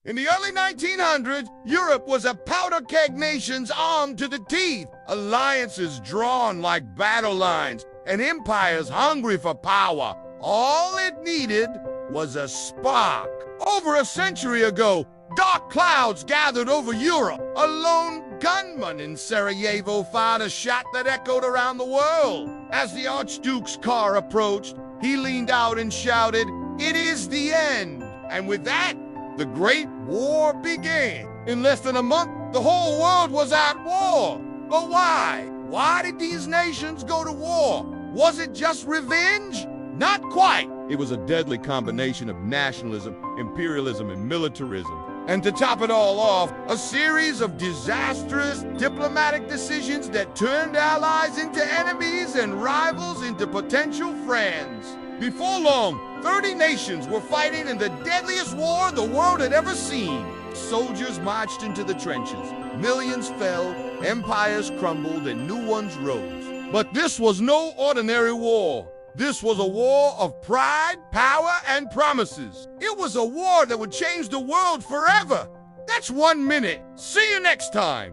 In the early 1900s, Europe was a powder keg nations armed to the teeth, alliances drawn like battle lines, and empires hungry for power. All it needed was a spark. Over a century ago, dark clouds gathered over Europe. A lone gunman in Sarajevo fired a shot that echoed around the world. As the Archduke's car approached, he leaned out and shouted, "It is the end!" And with that, the Great War began. In less than a month, the whole world was at war. But why? Why did these nations go to war? Was it just revenge? Not quite. It was a deadly combination of nationalism, imperialism, and militarism. And to top it all off, a series of disastrous diplomatic decisions that turned allies into enemies and rivals into potential friends. Before long, 30 nations were fighting in the deadliest war the world had ever seen. Soldiers marched into the trenches. Millions fell, empires crumbled, and new ones rose. But this was no ordinary war. This was a war of pride, power, and promises. It was a war that would change the world forever. That's 1 minute. See you next time.